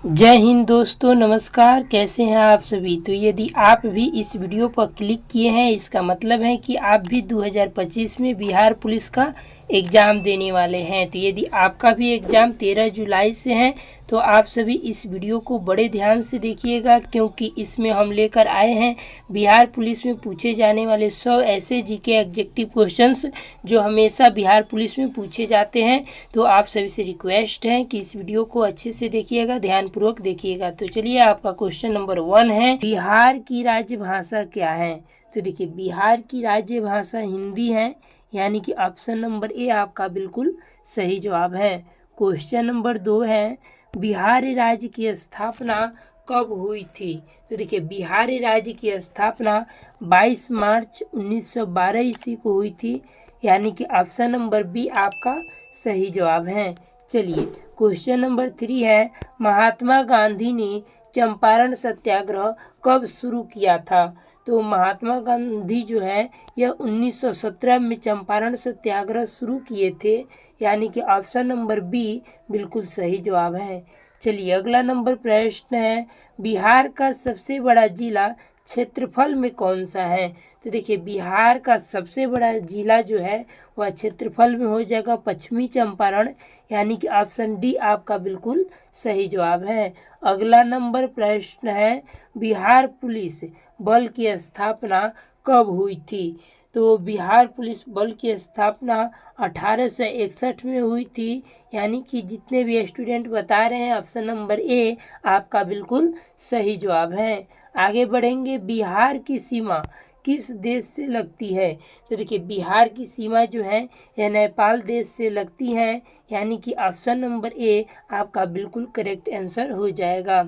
जय हिंद दोस्तों, नमस्कार। कैसे हैं आप सभी। तो यदि आप भी इस वीडियो पर क्लिक किए हैं, इसका मतलब है कि आप भी 2025 में बिहार पुलिस का एग्ज़ाम देने वाले हैं। तो यदि आपका भी एग्ज़ाम 13 जुलाई से है तो आप सभी इस वीडियो को बड़े ध्यान से देखिएगा, क्योंकि इसमें हम लेकर आए हैं बिहार पुलिस में पूछे जाने वाले 100 ऐसे जीके एग्जेक्टिव क्वेश्चंस जो हमेशा बिहार पुलिस में पूछे जाते हैं। तो आप सभी से रिक्वेस्ट है कि इस वीडियो को अच्छे से देखिएगा, ध्यानपूर्वक देखिएगा। तो चलिए, आपका क्वेश्चन नंबर 1 है, बिहार की राजभाषा क्या है। तो देखिए, बिहार की राज्य हिंदी है, यानी कि ऑप्शन नंबर ए आपका बिल्कुल सही जवाब है। क्वेश्चन नंबर 2 है, बिहार राज्य की स्थापना कब हुई थी। तो देखिए, बिहार राज्य की स्थापना 22 मार्च 1912 ईस्वी को हुई थी, यानी कि ऑप्शन नंबर बी आपका सही जवाब है। चलिए, क्वेश्चन नंबर 3 है, महात्मा गांधी ने चंपारण सत्याग्रह कब शुरू किया था। तो महात्मा गांधी जो है यह 1917 में चंपारण सत्याग्रह शुरू किए थे, यानी कि ऑप्शन नंबर बी बिल्कुल सही जवाब है। चलिए, अगला नंबर प्रश्न है, बिहार का सबसे बड़ा जिला क्षेत्रफल में कौन सा है। तो देखिए, बिहार का सबसे बड़ा जिला जो है वह क्षेत्रफल में हो जाएगा पश्चिमी चंपारण, यानी कि ऑप्शन डी आपका बिल्कुल सही जवाब है। अगला नंबर प्रश्न है, बिहार पुलिस बल की स्थापना कब हुई थी। तो बिहार पुलिस बल की स्थापना 1861 में हुई थी, यानी कि जितने भी स्टूडेंट बता रहे हैं ऑप्शन नंबर ए आपका बिल्कुल सही जवाब है। आगे बढ़ेंगे, बिहार की सीमा किस देश से लगती है। तो देखिए, बिहार की सीमा जो है यह नेपाल देश से लगती है, यानी कि ऑप्शन नंबर ए आपका बिल्कुल करेक्ट आंसर हो जाएगा।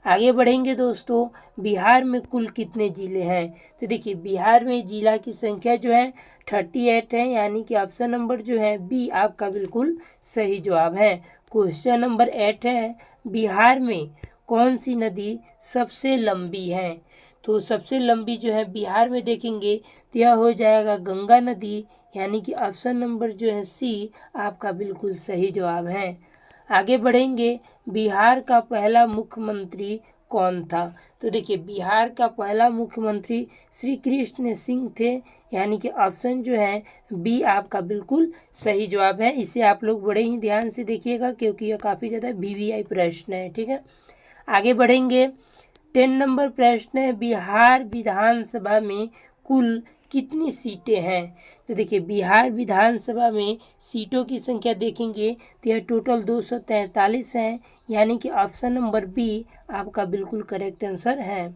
आगे बढ़ेंगे दोस्तों, बिहार में कुल कितने ज़िले हैं। तो देखिए, बिहार में जिला की संख्या जो है 38 है, यानी कि ऑप्शन नंबर जो है बी आपका बिल्कुल सही जवाब है। क्वेश्चन नंबर 8 है, बिहार में कौन सी नदी सबसे लंबी है। तो सबसे लंबी जो है बिहार में देखेंगे तो यह हो जाएगा गंगा नदी, यानी कि ऑप्शन नंबर जो है सी आपका बिल्कुल सही जवाब है। आगे बढ़ेंगे, बिहार का पहला मुख्यमंत्री कौन था। तो देखिए, बिहार का पहला मुख्यमंत्री श्री कृष्ण सिंह थे, यानी कि ऑप्शन जो है बी आपका बिल्कुल सही जवाब है। इसे आप लोग बड़े ही ध्यान से देखिएगा, क्योंकि यह काफ़ी ज़्यादा वीवीआई प्रश्न है। ठीक है, आगे बढ़ेंगे। 10 नंबर प्रश्न है, बिहार विधानसभा में कुल कितनी सीटें हैं। तो देखिए, बिहार विधानसभा में सीटों की संख्या देखेंगे तो यह टोटल 243 हैं, यानी कि ऑप्शन नंबर बी आपका बिल्कुल करेक्ट आंसर है।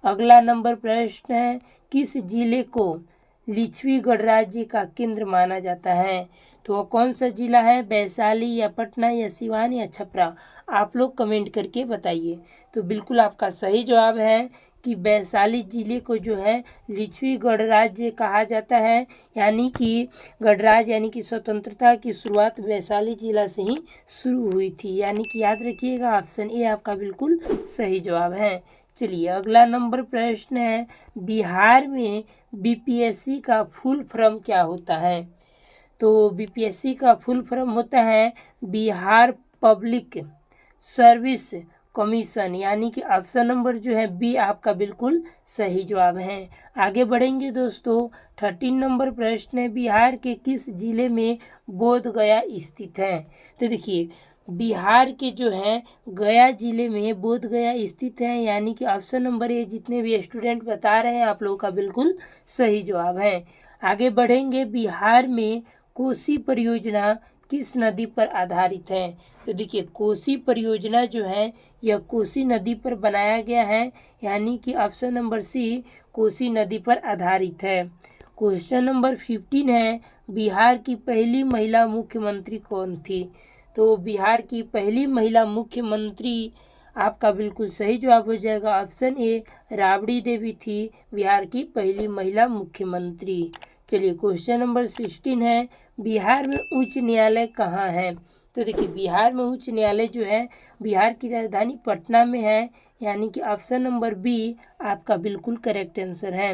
अगला नंबर प्रश्न है, किस जिले को लिच्छवी गणराज्य का केंद्र माना जाता है। तो वह कौन सा जिला है, वैशाली या पटना या सिवान या छपरा। आप लोग कमेंट करके बताइए। तो बिल्कुल आपका सही जवाब है कि वैशाली जिले को जो है लिच्छवी गणराज्य कहा जाता है, यानी कि गणराज्य यानी कि स्वतंत्रता की शुरुआत वैशाली जिला से ही शुरू हुई थी, यानी कि याद रखिएगा ऑप्शन ए आपका बिल्कुल सही जवाब है। चलिए, अगला नंबर प्रश्न है, बिहार में बीपीएससी का फुल फॉर्म क्या होता है। तो बीपीएससी का फुल फॉर्म होता है बिहार पब्लिक सर्विस कमीशन, यानी कि ऑप्शन नंबर जो है बी आपका बिल्कुल सही जवाब है। आगे बढ़ेंगे दोस्तों, 13 नंबर प्रश्न है, बिहार के किस जिले में बोध गया स्थित है। तो देखिए, बिहार के जो है गया जिले में बोध गया स्थित है, यानी कि ऑप्शन नंबर ए जितने भी स्टूडेंट बता रहे हैं आप लोगों का बिल्कुल सही जवाब है। आगे बढ़ेंगे, बिहार में कोसी परियोजना किस नदी पर आधारित है। तो देखिए, कोसी परियोजना जो है यह कोसी नदी पर बनाया गया है, यानी कि ऑप्शन नंबर सी कोसी नदी पर आधारित है। क्वेश्चन नंबर 15 है, बिहार की पहली महिला मुख्यमंत्री कौन थी। तो बिहार की पहली महिला मुख्यमंत्री आपका बिल्कुल सही जवाब हो जाएगा, ऑप्शन ए राबड़ी देवी थी बिहार की पहली महिला मुख्यमंत्री। चलिए, क्वेश्चन नंबर 16 है, बिहार में उच्च न्यायालय कहाँ है। तो देखिए, बिहार में उच्च न्यायालय जो है बिहार की राजधानी पटना में है, यानी कि ऑप्शन नंबर बी आपका बिल्कुल करेक्ट आंसर है।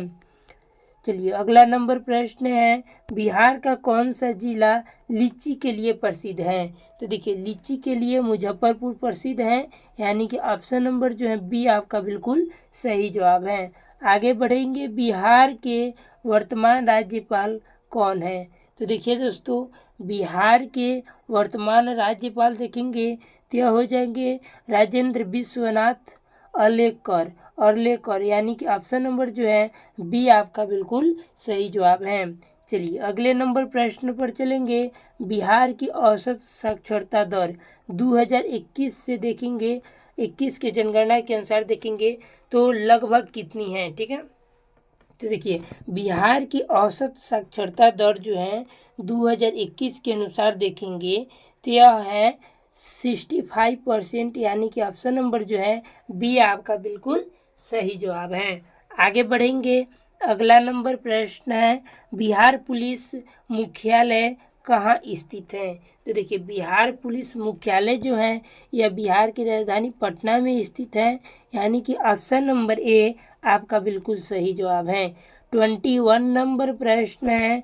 चलिए अगला नंबर प्रश्न है, बिहार का कौन सा जिला लीची के लिए प्रसिद्ध है? तो देखिए लीची के लिए मुजफ्फरपुर प्रसिद्ध है, यानी कि ऑप्शन नंबर जो है बी आपका बिल्कुल सही जवाब है। आगे बढ़ेंगे, बिहार के वर्तमान राज्यपाल कौन है? तो देखिए दोस्तों, बिहार के वर्तमान राज्यपाल देखेंगे तो यह हो जाएंगे राजेंद्र विश्वनाथ अर्लेकर, यानी कि ऑप्शन नंबर जो है बी आपका बिल्कुल सही जवाब है। चलिए अगले नंबर प्रश्न पर चलेंगे, बिहार की औसत साक्षरता दर 2021 से देखेंगे, 21 के जनगणना के अनुसार देखेंगे तो लगभग कितनी है? ठीक है, तो देखिए बिहार की औसत साक्षरता दर जो है 2021 के अनुसार देखेंगे तो यह है 65%, यानी कि ऑप्शन नंबर जो है बी आपका बिल्कुल सही जवाब है। आगे बढ़ेंगे, अगला नंबर प्रश्न है, बिहार पुलिस मुख्यालय कहाँ स्थित है? तो देखिए बिहार पुलिस मुख्यालय जो है यह बिहार की राजधानी पटना में स्थित है, यानी कि ऑप्शन नंबर ए आपका बिल्कुल सही जवाब है। 21 नंबर प्रश्न है,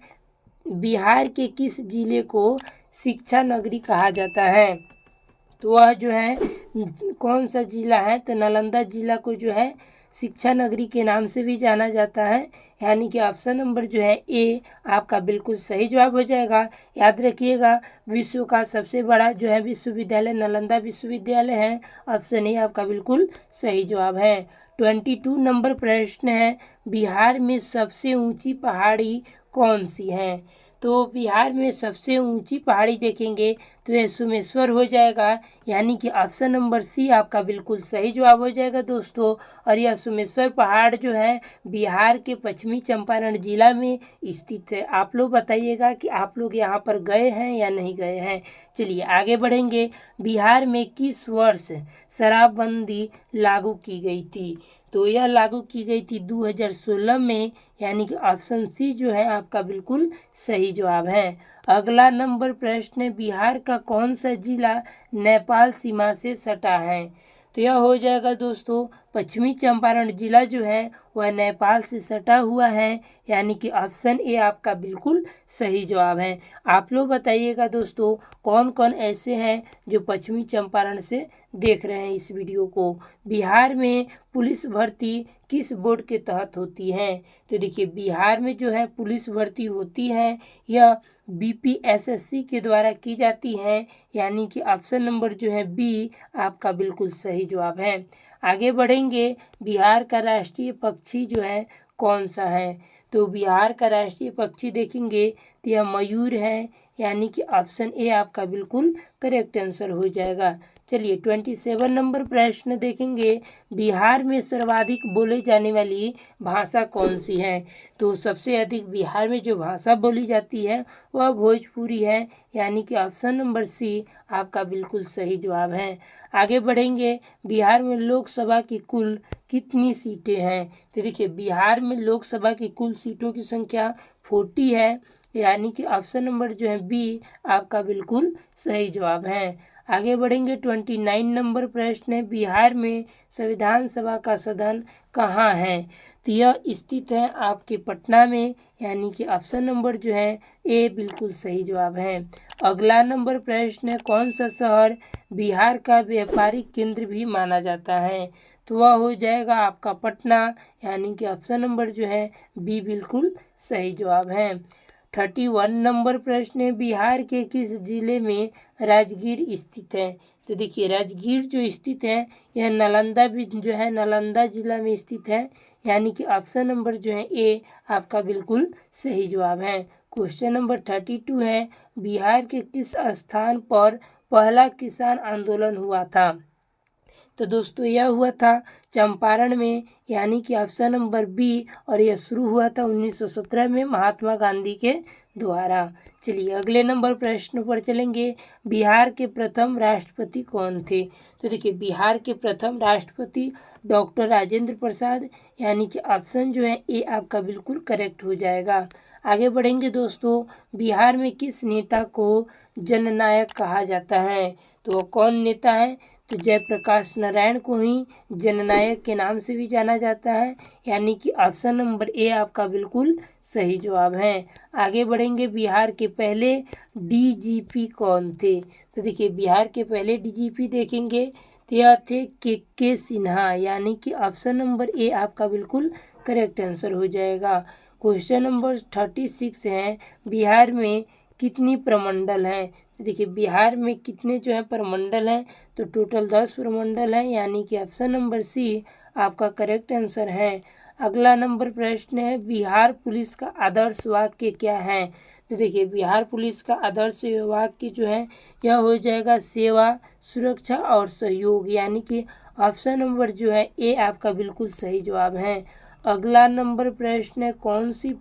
बिहार के किस जिले को शिक्षा नगरी कहा जाता है? तो वह जो है कौन सा जिला है? तो नालंदा जिला को जो है शिक्षा नगरी के नाम से भी जाना जाता है, यानी कि ऑप्शन नंबर जो है ए आपका बिल्कुल सही जवाब हो जाएगा। याद रखिएगा, विश्व का सबसे बड़ा जो है विश्वविद्यालय नालंदा विश्वविद्यालय है, ऑप्शन ए आपका बिल्कुल सही जवाब है। 22 नंबर प्रश्न है, बिहार में सबसे ऊंची पहाड़ी कौन सी है? तो बिहार में सबसे ऊंची पहाड़ी देखेंगे तो यह सोमेश्वर हो जाएगा, यानी कि ऑप्शन नंबर सी आपका बिल्कुल सही जवाब हो जाएगा दोस्तों। और यह सोमेश्वर पहाड़ जो है बिहार के पश्चिमी चंपारण जिला में स्थित है। आप लोग बताइएगा कि आप लोग यहाँ पर गए हैं या नहीं गए हैं। चलिए आगे बढ़ेंगे, बिहार में किस वर्ष शराबबंदी लागू की गई थी? तो यह लागू की गई थी 2016 में, यानी कि ऑप्शन सी जो है आपका बिल्कुल सही जवाब है। अगला नंबर प्रश्न है, बिहार का कौन सा जिला नेपाल सीमा से सटा है? तो यह हो जाएगा दोस्तों पश्चिमी चंपारण जिला जो है वह नेपाल से सटा हुआ है, यानी कि ऑप्शन ए आपका बिल्कुल सही जवाब है। आप लोग बताइएगा दोस्तों कौन कौन ऐसे हैं जो पश्चिमी चंपारण से देख रहे हैं इस वीडियो को। बिहार में पुलिस भर्ती किस बोर्ड के तहत होती है? तो देखिए बिहार में जो है पुलिस भर्ती होती है यह बीपीएसएससी के द्वारा की जाती है, यानी कि ऑप्शन नंबर जो है बी आपका बिल्कुल सही जवाब है। आगे बढ़ेंगे, बिहार का राष्ट्रीय पक्षी जो है कौन सा है? तो बिहार का राष्ट्रीय पक्षी देखेंगे तो यह मयूर है, यानी कि ऑप्शन ए आपका बिल्कुल करेक्ट आंसर हो जाएगा। चलिए 27 नंबर प्रश्न देखेंगे, बिहार में सर्वाधिक बोले जाने वाली भाषा कौन सी है? तो सबसे अधिक बिहार में जो भाषा बोली जाती है वह भोजपुरी है, यानी कि ऑप्शन नंबर सी आपका बिल्कुल सही जवाब है। आगे बढ़ेंगे, बिहार में लोकसभा की कुल कितनी सीटें हैं? तो देखिए बिहार में लोकसभा की कुल सीटों की संख्या 40 है, यानी कि ऑप्शन नंबर जो है बी आपका बिल्कुल सही जवाब है। आगे बढ़ेंगे, 29 नंबर प्रश्न है, बिहार में संविधान सभा का सदन कहाँ है? तो यह स्थित है आपके पटना में, यानी कि ऑप्शन नंबर जो है ए बिल्कुल सही जवाब है। अगला नंबर प्रश्न है, कौन सा शहर बिहार का व्यापारिक केंद्र भी माना जाता है? तो वह हो जाएगा आपका पटना, यानी कि ऑप्शन नंबर जो है बी बिल्कुल सही जवाब है। 31 नंबर प्रश्न है, बिहार के किस जिले में राजगीर स्थित है? तो देखिए राजगीर जो स्थित है यह नालंदा भी जो है नालंदा जिला में स्थित है, यानी कि ऑप्शन नंबर जो है ए आपका बिल्कुल सही जवाब है। क्वेश्चन नंबर 32 है, बिहार के किस स्थान पर पहला किसान आंदोलन हुआ था? तो दोस्तों यह हुआ था चंपारण में, यानी कि ऑप्शन नंबर बी, और यह शुरू हुआ था 1917 में महात्मा गांधी के द्वारा। चलिए अगले नंबर प्रश्न पर चलेंगे, बिहार के प्रथम राष्ट्रपति कौन थे? तो देखिए बिहार के प्रथम राष्ट्रपति डॉक्टर राजेंद्र प्रसाद, यानी कि ऑप्शन जो है ए आपका बिल्कुल करेक्ट हो जाएगा। आगे बढ़ेंगे दोस्तों, बिहार में किस नेता को जननायक कहा जाता है? तो वो कौन नेता है? तो जयप्रकाश नारायण को ही जननायक के नाम से भी जाना जाता है, यानी कि ऑप्शन नंबर ए आपका बिल्कुल सही जवाब है। आगे बढ़ेंगे, बिहार के पहले डीजीपी कौन थे? तो देखिए बिहार के पहले डीजीपी देखेंगे तो यह थे के सिन्हा, यानी कि ऑप्शन नंबर ए आपका बिल्कुल करेक्ट आंसर हो जाएगा। क्वेश्चन नंबर 36 है, बिहार में कितनी प्रमंडल हैं? तो देखिए बिहार में कितने जो है प्रमंडल हैं? तो टोटल 10 प्रमंडल हैं, यानी कि ऑप्शन नंबर सी आपका करेक्ट आंसर है। अगला नंबर प्रश्न है, बिहार पुलिस का आदर्श वाक्य क्या है? तो देखिए बिहार पुलिस का आदर्श वाक्य जो है यह हो जाएगा सेवा, सुरक्षा और सहयोग, यानी कि ऑप्शन नंबर जो है ए आपका बिल्कुल सही जवाब है। अगला नंबर प्रश्न है, कौन सी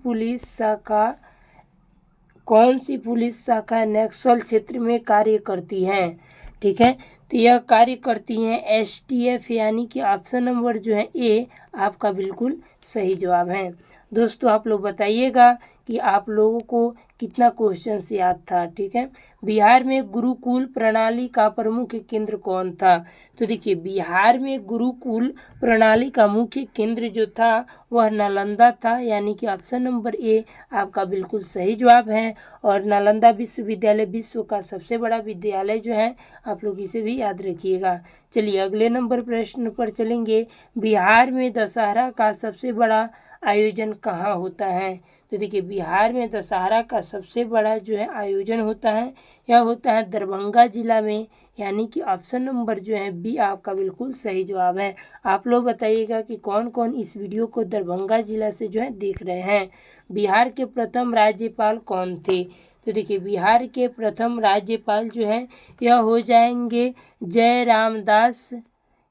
पुलिस शाखा नक्सल क्षेत्र में कार्य करती है? ठीक है, तो यह कार्य करती हैं एसटीएफ, यानी कि ऑप्शन नंबर जो है ए आपका बिल्कुल सही जवाब है। दोस्तों आप लोग बताइएगा कि आप लोगों को कितना क्वेश्चन याद था। ठीक है, बिहार में गुरुकुल प्रणाली का प्रमुख केंद्र कौन था? तो देखिए बिहार में गुरुकुल प्रणाली का मुख्य केंद्र जो था वह नालंदा था, यानी कि ऑप्शन नंबर ए आपका बिल्कुल सही जवाब है। और नालंदा विश्वविद्यालय विश्व का सबसे बड़ा विद्यालय जो है, आप लोग इसे भी याद रखिएगा। चलिए अगले नंबर प्रश्न पर चलेंगे, बिहार में दशहरा का सबसे बड़ा आयोजन कहाँ होता है? तो देखिए बिहार में दशहरा का सबसे बड़ा जो है आयोजन होता है, यह होता है दरभंगा जिला में, यानी कि ऑप्शन नंबर जो है बी आपका बिल्कुल सही जवाब है। आप लोग बताइएगा कि कौन कौन इस वीडियो को दरभंगा जिला से जो है देख रहे हैं। बिहार के प्रथम राज्यपाल कौन थे? तो देखिए बिहार के प्रथम राज्यपाल जो है यह हो जाएंगे जय रामदास,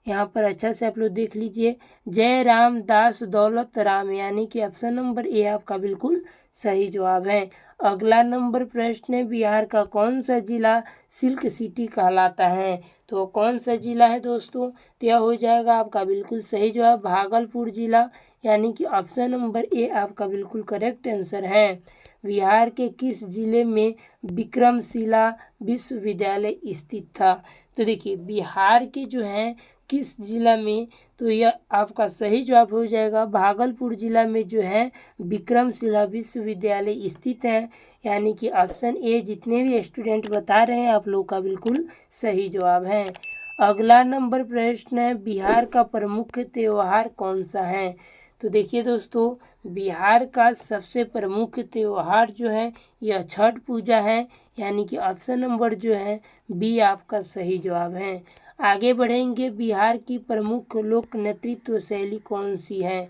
यहाँ पर अच्छा से आप लोग देख लीजिए, जय रामदास दौलत राम, यानी कि ऑप्शन नंबर ए आपका बिल्कुल सही जवाब है। अगला नंबर प्रश्न है, बिहार का कौन सा जिला सिल्क सिटी कहलाता है? तो कौन सा जिला है दोस्तों? तो यह हो जाएगा आपका बिल्कुल सही जवाब भागलपुर जिला, यानी कि ऑप्शन नंबर ए आपका बिल्कुल करेक्ट आंसर है। बिहार के किस जिले में विक्रमशिला विश्वविद्यालय स्थित था? तो देखिए बिहार के जो है किस जिला में, तो यह आपका सही जवाब हो जाएगा भागलपुर जिला में जो है विक्रमशिला विश्वविद्यालय स्थित है, यानी कि ऑप्शन ए जितने भी स्टूडेंट बता रहे हैं आप लोग का बिल्कुल सही जवाब है। अगला नंबर प्रश्न है, बिहार का प्रमुख त्योहार कौन सा है? तो देखिए दोस्तों बिहार का सबसे प्रमुख त्योहार जो है यह छठ पूजा है, यानी कि ऑप्शन नंबर जो है बी आपका सही जवाब है। आगे बढ़ेंगे, बिहार की प्रमुख लोक नेतृत्व शैली कौन सी है?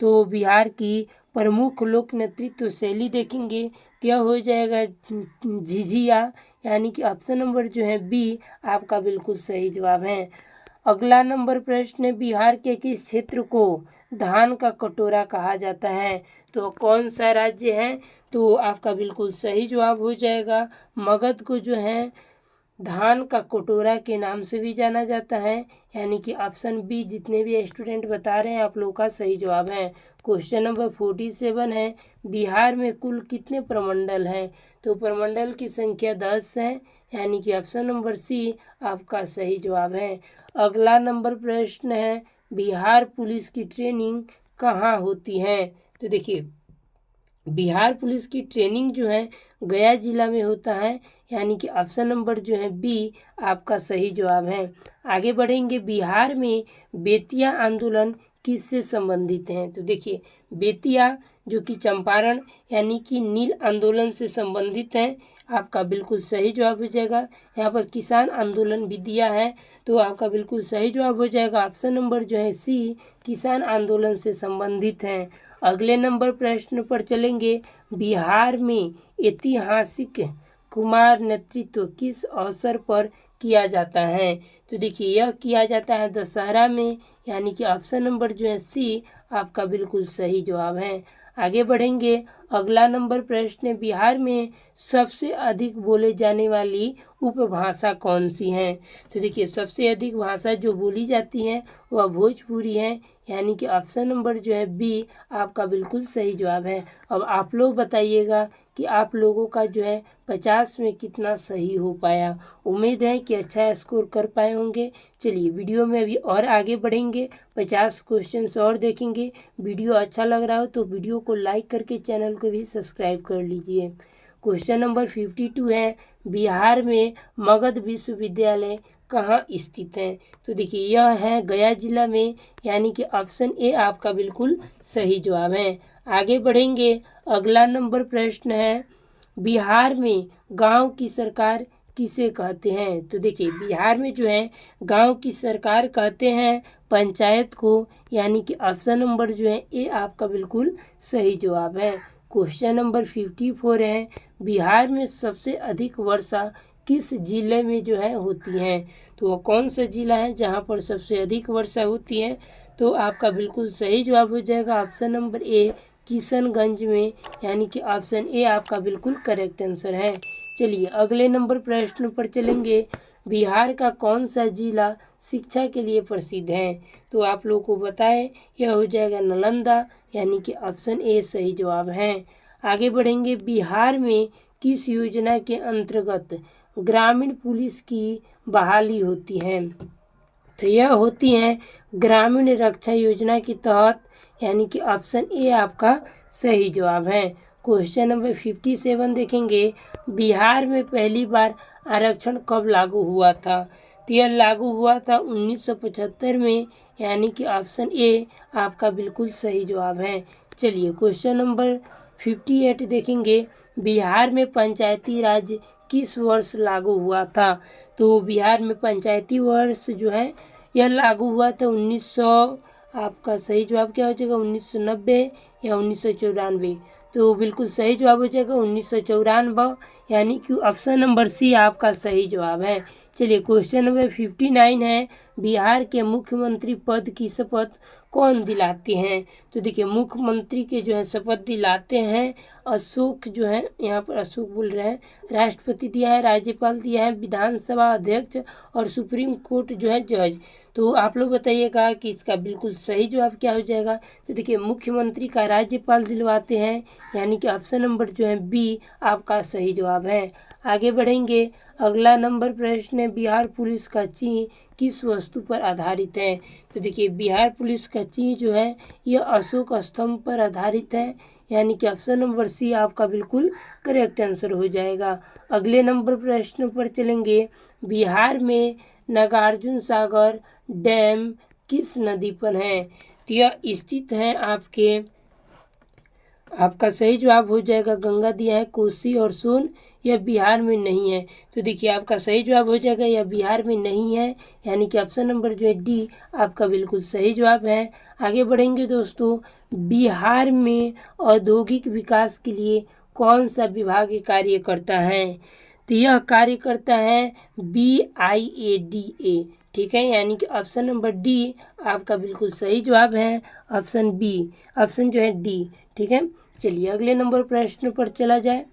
तो बिहार की प्रमुख लोक नेतृत्व शैली देखेंगे तो यह हो जाएगा झिझिया, यानी कि ऑप्शन नंबर जो है बी आपका बिल्कुल सही जवाब है। अगला नंबर प्रश्न है, बिहार के किस क्षेत्र को धान का कटोरा कहा जाता है? तो कौन सा राज्य है? तो आपका बिल्कुल सही जवाब हो जाएगा मगध को जो है धान का कटोरा के नाम से भी जाना जाता है, यानी कि ऑप्शन बी जितने भी स्टूडेंट बता रहे हैं आप लोग का सही जवाब है। क्वेश्चन नंबर 47 है, बिहार में कुल कितने प्रमंडल हैं? तो प्रमंडल की संख्या 10 है, यानी कि ऑप्शन नंबर सी आपका सही जवाब है। अगला नंबर प्रश्न है, बिहार पुलिस की ट्रेनिंग कहाँ होती है? तो देखिए बिहार पुलिस की ट्रेनिंग जो है गया जिला में होता है, यानी कि ऑप्शन नंबर जो है बी आपका सही जवाब है। आगे बढ़ेंगे, बिहार में बेतिया आंदोलन किससे संबंधित हैं? तो देखिए बेतिया जो कि चंपारण यानी कि नील आंदोलन से संबंधित है, आपका बिल्कुल सही जवाब हो जाएगा। यहाँ पर किसान आंदोलन भी दिया है, तो आपका बिल्कुल सही जवाब हो जाएगा ऑप्शन नंबर जो है सी किसान आंदोलन से संबंधित है। अगले नंबर प्रश्न पर चलेंगे, बिहार में ऐतिहासिक कुमार नेतृत्व किस अवसर पर किया जाता है? तो देखिए यह किया जाता है दशहरा में, यानी कि ऑप्शन नंबर जो है सी आपका बिल्कुल सही जवाब है। आगे बढ़ेंगे, अगला नंबर प्रश्न है, बिहार में सबसे अधिक बोले जाने वाली उपभाषा कौन सी है? तो देखिए सबसे अधिक भाषा जो बोली जाती है वह भोजपुरी है, यानी कि ऑप्शन नंबर जो है बी आपका बिल्कुल सही जवाब है। अब आप लोग बताइएगा कि आप लोगों का जो है 50 में कितना सही हो पाया। उम्मीद है कि अच्छा स्कोर कर पाए होंगे। चलिए वीडियो में अभी और आगे बढ़ेंगे, 50 क्वेश्चंस और देखेंगे। वीडियो अच्छा लग रहा हो तो वीडियो को लाइक करके चैनल को भी सब्सक्राइब कर लीजिए। क्वेश्चन नंबर 52 है, बिहार में मगध विश्वविद्यालय कहाँ स्थित है? तो देखिए यह है गया जिला में, यानी कि ऑप्शन ए आपका बिल्कुल सही जवाब है। आगे बढ़ेंगे, अगला नंबर प्रश्न है, बिहार में गांव की सरकार किसे कहते हैं? तो देखिए बिहार में जो है गांव की सरकार कहते हैं पंचायत को, यानी कि ऑप्शन नंबर जो है ए आपका बिल्कुल सही जवाब है। क्वेश्चन नंबर 54 है, बिहार में सबसे अधिक वर्षा किस जिले में जो है होती है? तो वह कौन सा जिला है जहां पर सबसे अधिक वर्षा होती है? तो आपका बिल्कुल सही जवाब हो जाएगा ऑप्शन नंबर ए किशनगंज में, यानी कि ऑप्शन ए आपका बिल्कुल करेक्ट आंसर है। चलिए अगले नंबर प्रश्न पर चलेंगे, बिहार का कौन सा जिला शिक्षा के लिए प्रसिद्ध है? तो आप लोग को बताएं यह हो जाएगा नालंदा, यानी कि ऑप्शन ए सही जवाब है। आगे बढ़ेंगे, बिहार में किस योजना के अंतर्गत ग्रामीण पुलिस की बहाली होती है? तो यह होती है ग्रामीण रक्षा योजना के तहत, यानी कि ऑप्शन ए आपका सही जवाब है। क्वेश्चन नंबर 57 देखेंगे, बिहार में पहली बार आरक्षण कब लागू हुआ था? तो यह लागू हुआ था 1975 में, यानी कि ऑप्शन ए आपका बिल्कुल सही जवाब है। चलिए क्वेश्चन नंबर 58 देखेंगे, बिहार में पंचायती राज किस वर्ष लागू हुआ था? तो बिहार में पंचायती वर्ष जो है यह लागू हुआ था 1900, आपका सही जवाब क्या हो जाएगा 1990 या 1994? तो बिल्कुल सही जवाब हो जाएगा 1994, यानी कि ऑप्शन नंबर सी आपका सही जवाब है। चलिए क्वेश्चन नंबर 59 है, बिहार के मुख्यमंत्री पद की शपथ कौन दिलाते हैं? तो देखिए मुख्यमंत्री के जो है शपथ दिलाते हैं अशोक, जो है यहाँ पर अशोक बोल रहे हैं, राष्ट्रपति दिया है, राज्यपाल दिया है, विधानसभा अध्यक्ष और सुप्रीम कोर्ट जो है जज। तो आप लोग बताइएगा कि इसका बिल्कुल सही जवाब क्या हो जाएगा। तो देखिए मुख्यमंत्री का राज्यपाल दिलवाते हैं, यानी कि ऑप्शन नंबर जो है बी आपका सही जवाब है। आगे बढ़ेंगे, अगला नंबर प्रश्न है, बिहार पुलिस का चिन्ह किस वस्तु पर आधारित है? तो देखिए बिहार पुलिस का चिन्ह जो है यह अशोक स्तंभ पर आधारित है, यानी कि ऑप्शन नंबर सी आपका बिल्कुल करेक्ट आंसर हो जाएगा। अगले नंबर प्रश्न पर चलेंगे, बिहार में नागार्जुन सागर डैम किस नदी पर है? तो यह स्थित है आपका सही जवाब हो जाएगा, गंगा दिया है, कोसी और सोन, यह बिहार में नहीं है। तो देखिए आपका सही जवाब हो जाएगा यह बिहार में नहीं है, यानी कि ऑप्शन नंबर जो है डी आपका बिल्कुल सही जवाब है। आगे बढ़ेंगे दोस्तों, बिहार में औद्योगिक विकास के लिए कौन सा विभाग कार्य करता है? तो यह कार्य करता है BIADA, ठीक है, यानी कि ऑप्शन नंबर डी आपका बिल्कुल सही जवाब है, ऑप्शन बी, ऑप्शन जो है डी, ठीक है। चलिए अगले नंबर प्रश्न पर चला जाए।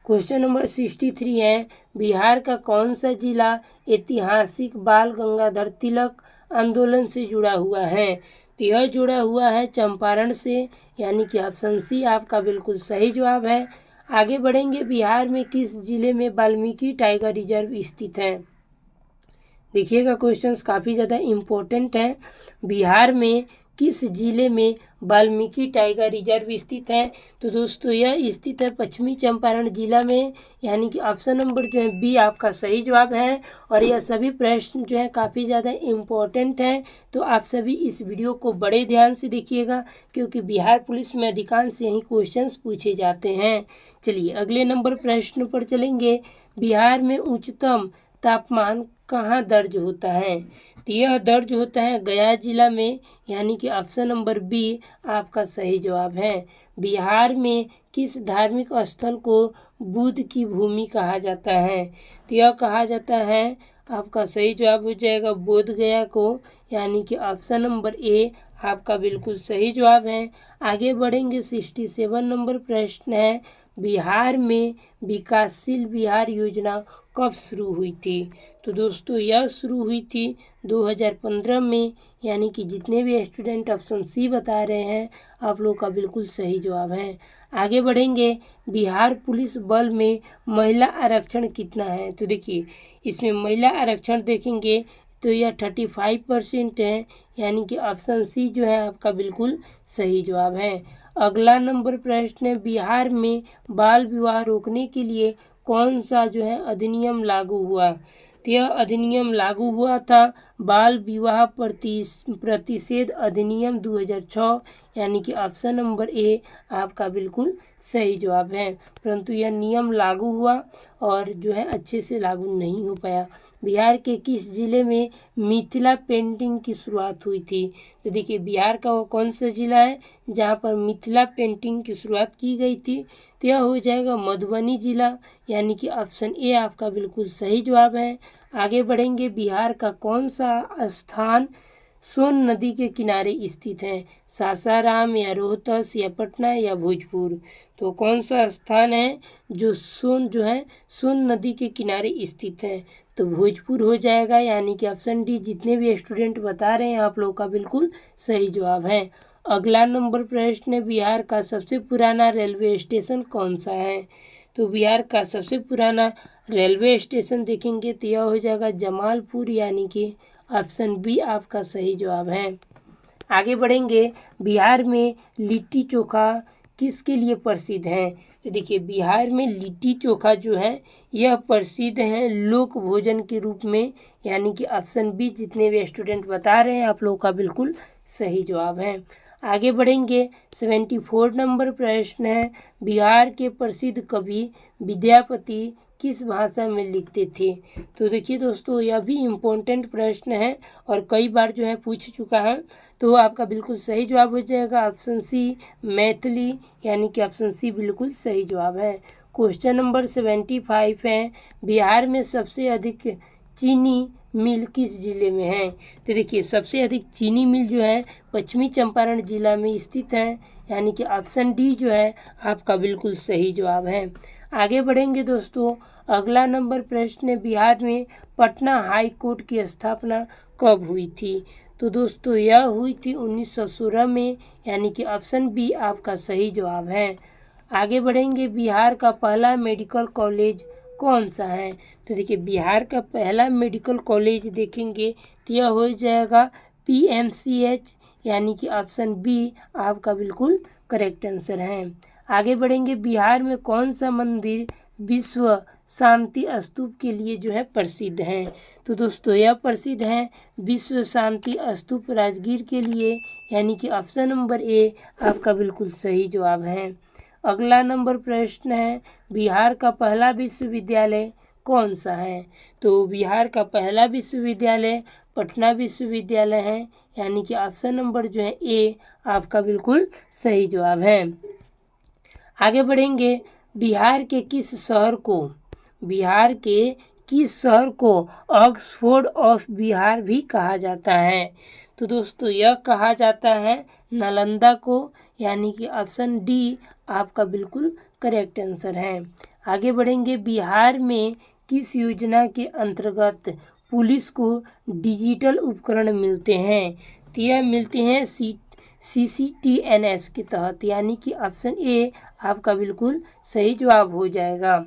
क्वेश्चन नंबर 63 है, बिहार का कौन सा जिला ऐतिहासिक बाल गंगाधर तिलक आंदोलन से जुड़ा हुआ है? तो यह जुड़ा हुआ है चंपारण से, यानी कि ऑप्शन सी आपका बिल्कुल सही जवाब है। आगे बढ़ेंगे, बिहार में किस जिले में वाल्मीकि टाइगर रिजर्व स्थित है? देखिएगा क्वेश्चंस काफ़ी ज़्यादा इम्पोर्टेंट है। बिहार में किस जिले में वाल्मीकि टाइगर रिजर्व स्थित है? तो दोस्तों यह स्थित है पश्चिमी चंपारण जिला में, यानी कि ऑप्शन नंबर जो है बी आपका सही जवाब है। और यह सभी प्रश्न जो है काफ़ी ज़्यादा इम्पोर्टेंट हैं, तो आप सभी इस वीडियो को बड़े ध्यान से देखिएगा, क्योंकि बिहार पुलिस में अधिकांश यही क्वेश्चंस पूछे जाते हैं। चलिए अगले नंबर प्रश्न पर चलेंगे, बिहार में उच्चतम तापमान कहाँ दर्ज होता है? तो यह दर्ज होता है गया जिला में, यानी कि ऑप्शन नंबर बी आपका सही जवाब है। बिहार में किस धार्मिक स्थल को बुद्ध की भूमि कहा जाता है? तो यह कहा जाता है, आपका सही जवाब हो जाएगा बोध गया को, यानी कि ऑप्शन नंबर ए आपका बिल्कुल सही जवाब है। आगे बढ़ेंगे, 67 नंबर प्रश्न है, बिहार में विकासशील बिहार योजना कब शुरू हुई थी? तो दोस्तों यह शुरू हुई थी 2015 में, यानी कि जितने भी स्टूडेंट ऑप्शन सी बता रहे हैं आप लोग का बिल्कुल सही जवाब है। आगे बढ़ेंगे, बिहार पुलिस बल में महिला आरक्षण कितना है? तो देखिए इसमें महिला आरक्षण देखेंगे तो यह 35% है, यानी कि ऑप्शन सी जो है आपका बिल्कुल सही जवाब है। अगला नंबर प्रश्न है, बिहार में बाल विवाह रोकने के लिए कौन सा जो है अधिनियम लागू हुआ? तो यह अधिनियम लागू हुआ था बाल विवाह प्रतिषेध अधिनियम 2006, यानी कि ऑप्शन नंबर ए आपका बिल्कुल सही जवाब है। परंतु यह नियम लागू हुआ और जो है अच्छे से लागू नहीं हो पाया। बिहार के किस जिले में मिथिला पेंटिंग की शुरुआत हुई थी? तो देखिए बिहार का वो कौन सा जिला है जहाँ पर मिथिला पेंटिंग की शुरुआत की गई थी? तो यह हो जाएगा मधुबनी जिला, यानी कि ऑप्शन ए आपका बिल्कुल सही जवाब है। आगे बढ़ेंगे, बिहार का कौन सा स्थान सोन नदी के किनारे स्थित है? सासाराम या रोहतस या पटना या भोजपुर? तो कौन सा स्थान है जो सोन नदी के किनारे स्थित है? तो भोजपुर हो जाएगा, यानी कि ऑप्शन डी जितने भी स्टूडेंट बता रहे हैं आप लोग का बिल्कुल सही जवाब है। अगला नंबर प्रश्न है, बिहार का सबसे पुराना रेलवे स्टेशन कौन सा है? तो बिहार का सबसे पुराना रेलवे स्टेशन देखेंगे तो यह हो जाएगा जमालपुर, यानी कि ऑप्शन बी आपका सही जवाब है। आगे बढ़ेंगे, बिहार में लिट्टी चोखा किसके लिए प्रसिद्ध है? तो देखिए बिहार में लिट्टी चोखा जो है यह प्रसिद्ध है लोक भोजन के रूप में, यानी कि ऑप्शन बी जितने भी स्टूडेंट बता रहे हैं आप लोगों का बिल्कुल सही जवाब है। आगे बढ़ेंगे, 74 नंबर प्रश्न है, बिहार के प्रसिद्ध कवि विद्यापति किस भाषा में लिखते थे? तो देखिए दोस्तों यह भी इम्पोर्टेंट प्रश्न है और कई बार जो है पूछ चुका है, तो आपका बिल्कुल सही जवाब हो जाएगा ऑप्शन सी मैथिली, यानी कि ऑप्शन सी बिल्कुल सही जवाब है। क्वेश्चन नंबर 75 है, बिहार में सबसे अधिक चीनी मिल किस जिले में है? तो देखिए सबसे अधिक चीनी मिल जो है पश्चिमी चंपारण जिला में स्थित है, यानी कि ऑप्शन डी जो है आपका बिल्कुल सही जवाब है। आगे बढ़ेंगे दोस्तों, अगला नंबर प्रश्न है, बिहार में पटना हाई कोर्ट की स्थापना कब हुई थी? तो दोस्तों यह हुई थी 1916 में, यानी कि ऑप्शन बी आपका सही जवाब है। आगे बढ़ेंगे, बिहार का पहला मेडिकल कॉलेज कौन सा है? तो देखिए बिहार का पहला मेडिकल कॉलेज देखेंगे तो यह हो जाएगा PMCH, यानी कि ऑप्शन बी आपका बिल्कुल करेक्ट आंसर है। आगे बढ़ेंगे, बिहार में कौन सा मंदिर विश्व शांति स्तूप के लिए जो है प्रसिद्ध है? तो दोस्तों यह प्रसिद्ध है विश्व शांति स्तूप राजगीर के लिए, यानी कि ऑप्शन नंबर ए आपका बिल्कुल सही जवाब है। अगला नंबर प्रश्न है, बिहार का पहला विश्वविद्यालय कौन सा है? तो बिहार का पहला विश्वविद्यालय पटना विश्वविद्यालय है, यानी कि ऑप्शन नंबर जो है ए आपका बिल्कुल सही जवाब है। आगे बढ़ेंगे, बिहार के किस शहर को ऑक्सफोर्ड ऑफ बिहार भी कहा जाता है? तो दोस्तों यह कहा जाता है नालंदा को, यानी कि ऑप्शन डी आपका बिल्कुल करेक्ट आंसर है। आगे बढ़ेंगे, बिहार में किस योजना के अंतर्गत पुलिस को डिजिटल उपकरण मिलते हैं? तो यह मिलते हैं CCTNS के तहत, यानी कि ऑप्शन ए आपका बिल्कुल सही जवाब हो जाएगा।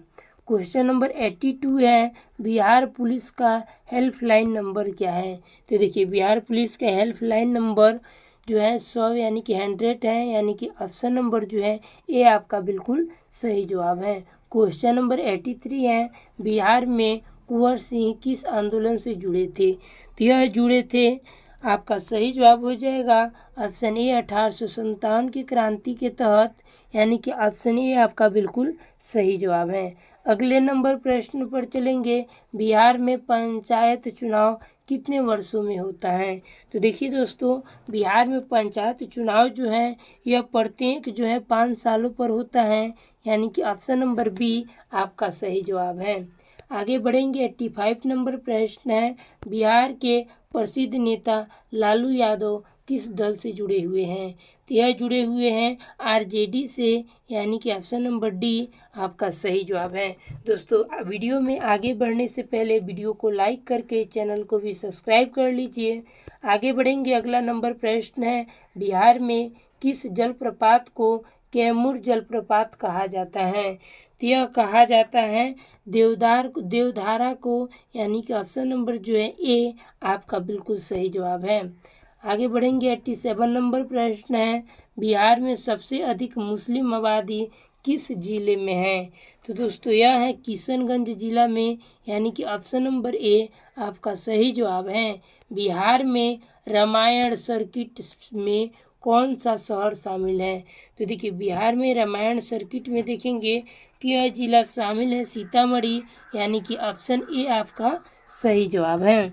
क्वेश्चन नंबर 82 है, बिहार पुलिस का हेल्पलाइन नंबर क्या है? तो देखिए बिहार पुलिस का हेल्पलाइन नंबर जो है 100 यानी कि 100 है, यानी कि ऑप्शन नंबर जो है ए आपका बिल्कुल सही जवाब है। क्वेश्चन नंबर 83 है, बिहार में कुंवर सिंह किस आंदोलन से जुड़े थे? तो यह जुड़े थे, आपका सही जवाब हो जाएगा ऑप्शन ए 1857 की क्रांति के तहत, यानी कि ऑप्शन ए आपका बिल्कुल सही जवाब है। अगले नंबर प्रश्न पर चलेंगे, बिहार में पंचायत चुनाव कितने वर्षों में होता है? तो देखिए दोस्तों बिहार में पंचायत चुनाव जो है यह प्रत्येक जो है 5 सालों पर होता है, यानी कि ऑप्शन नंबर बी आपका सही जवाब है। आगे बढ़ेंगे, 85 नंबर प्रश्न है, बिहार के प्रसिद्ध नेता लालू यादव किस दल से जुड़े हुए हैं? तो यह जुड़े हुए हैं आरजेडी से, यानी कि ऑप्शन नंबर डी आपका सही जवाब है। दोस्तों, वीडियो में आगे बढ़ने से पहले वीडियो को लाइक करके चैनल को भी सब्सक्राइब कर लीजिए। आगे बढ़ेंगे, अगला नंबर प्रश्न है, बिहार में किस जलप्रपात को कैमूर जलप्रपात कहा जाता है? तो यह कहा जाता है देवधारा को, यानी कि ऑप्शन नंबर जो है ए आपका बिल्कुल सही जवाब है। आगे बढ़ेंगे, 87 नंबर प्रश्न है, बिहार में सबसे अधिक मुस्लिम आबादी किस जिले में है? तो दोस्तों, यह है किशनगंज जिला में, यानी कि ऑप्शन नंबर ए आपका सही जवाब है। बिहार में रामायण सर्किट में कौन सा शहर शामिल है? तो देखिए, बिहार में रामायण सर्किट में देखेंगे कि यह जिला शामिल है सीतामढ़ी, यानी कि ऑप्शन ए आपका सही जवाब है।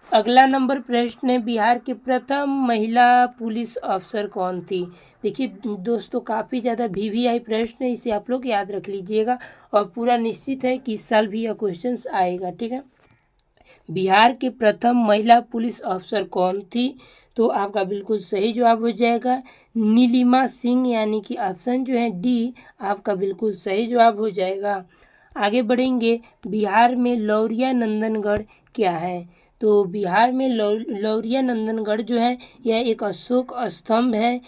अगला नंबर प्रश्न है, बिहार के प्रथम महिला पुलिस अफसर कौन थी? देखिए दोस्तों, काफ़ी ज़्यादा वीवीआई प्रश्न है, इसे आप लोग याद रख लीजिएगा और पूरा निश्चित है कि इस साल भी यह क्वेश्चन आएगा, ठीक है। बिहार के प्रथम महिला पुलिस अफसर कौन थी? तो आपका बिल्कुल सही जवाब हो जाएगा नीलिमा सिंह, यानी कि ऑप्शन जो है डी आपका बिल्कुल सही जवाब हो जाएगा। आगे बढ़ेंगे, बिहार में लौरिया नंदनगढ़ क्या है? तो बिहार में लौरिया नंदनगढ़ जो है यह एक अशोक स्तंभ है,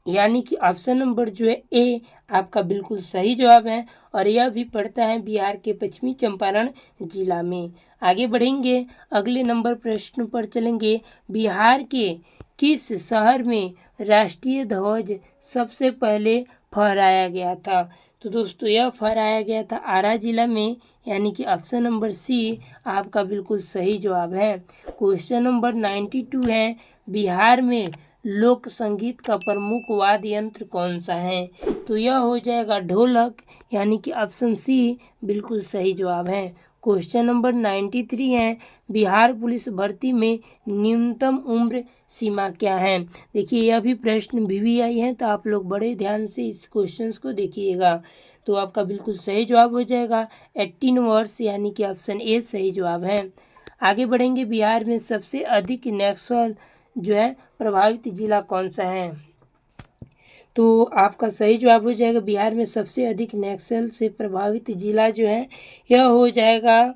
यानी कि ऑप्शन नंबर जो है ए आपका बिल्कुल सही जवाब है और यह भी पड़ता है बिहार के पश्चिमी चंपारण जिला में। आगे बढ़ेंगे, अगले नंबर प्रश्न पर चलेंगे, बिहार के किस शहर में राष्ट्रीय ध्वज सबसे पहले फहराया गया था? तो दोस्तों, यह फहराया गया था आरा जिला में, यानी कि ऑप्शन नंबर सी आपका बिल्कुल सही जवाब है। क्वेश्चन नंबर 92 है, बिहार में लोक संगीत का प्रमुख वाद्य यंत्र कौन सा है? तो यह हो जाएगा ढोलक, यानी कि ऑप्शन सी बिल्कुल सही जवाब है। क्वेश्चन नंबर 93 है, बिहार पुलिस भर्ती में न्यूनतम उम्र सीमा क्या है? देखिए, यह भी प्रश्न वीवीआई है, तो आप लोग बड़े ध्यान से इस क्वेश्चन को देखिएगा। तो आपका बिल्कुल सही जवाब हो जाएगा 18 वर्ष, यानी कि ऑप्शन ए सही जवाब है। आगे बढ़ेंगे, बिहार में सबसे अधिक नक्सल जो है प्रभावित जिला कौन सा है? तो आपका सही जवाब हो जाएगा, बिहार में सबसे अधिक नक्सल से प्रभावित जिला जो है यह हो जाएगा,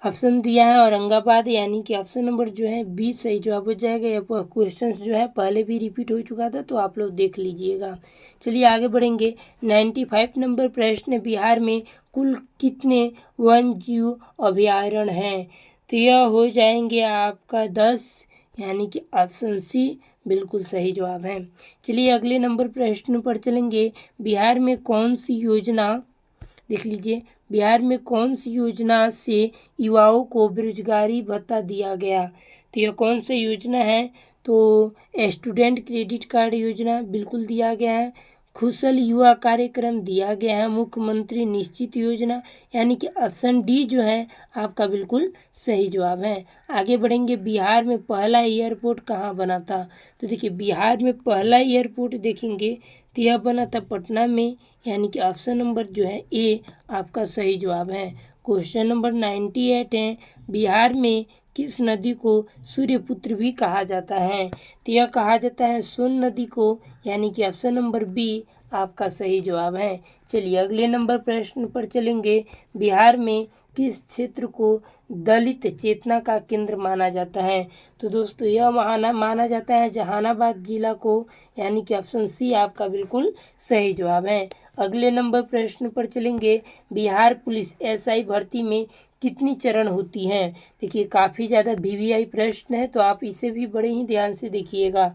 ऑप्शन दिया है औरंगाबाद, यानी कि ऑप्शन नंबर जो है बी सही जवाब हो जाएगा। यह क्वेश्चन जो है पहले भी रिपीट हो चुका था, तो आप लोग देख लीजिएगा। चलिए आगे बढ़ेंगे, 95 नंबर प्रश्न, बिहार में कुल कितने वन्य जीव अभयारण्य हैं? तो यह हो जाएंगे आपका 10, यानी कि ऑप्शन सी बिल्कुल सही जवाब है। चलिए अगले नंबर प्रश्न पर चलेंगे, बिहार में कौन सी योजना, देख लीजिए, बिहार में कौन सी योजना से युवाओं को बेरोजगारी भत्ता दिया गया? तो यह कौन सी योजना है? तो स्टूडेंट क्रेडिट कार्ड योजना बिल्कुल दिया गया है, कुशल युवा कार्यक्रम दिया गया है, मुख्यमंत्री निश्चित योजना, यानी कि ऑप्शन डी जो है आपका बिल्कुल सही जवाब है। आगे बढ़ेंगे, बिहार में पहला एयरपोर्ट कहाँ बना था? तो देखिए, बिहार में पहला एयरपोर्ट देखेंगे तो यह बना था पटना में, यानी कि ऑप्शन नंबर जो है ए आपका सही जवाब है। क्वेश्चन नंबर 98 है, बिहार में किस नदी को सूर्यपुत्र भी कहा जाता है? तो यह कहा जाता है सोन नदी को, यानी कि ऑप्शन नंबर बी आपका सही जवाब है। चलिए अगले नंबर प्रश्न पर चलेंगे, बिहार में किस क्षेत्र को दलित चेतना का केंद्र माना जाता है? तो दोस्तों, यह माना जाता है जहानाबाद जिला को, यानी कि ऑप्शन सी आपका बिल्कुल सही जवाब है। अगले नंबर प्रश्न पर चलेंगे, बिहार पुलिस एसआई भर्ती में कितनी चरण होती हैं? देखिए, काफ़ी ज़्यादा वीवीआई प्रश्न है, तो आप इसे भी बड़े ही ध्यान से देखिएगा।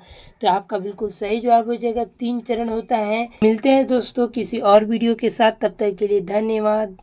तो आपका बिल्कुल सही जवाब हो जाएगा 3 चरण होता है। मिलते हैं दोस्तों किसी और वीडियो के साथ, तब तक के लिए धन्यवाद।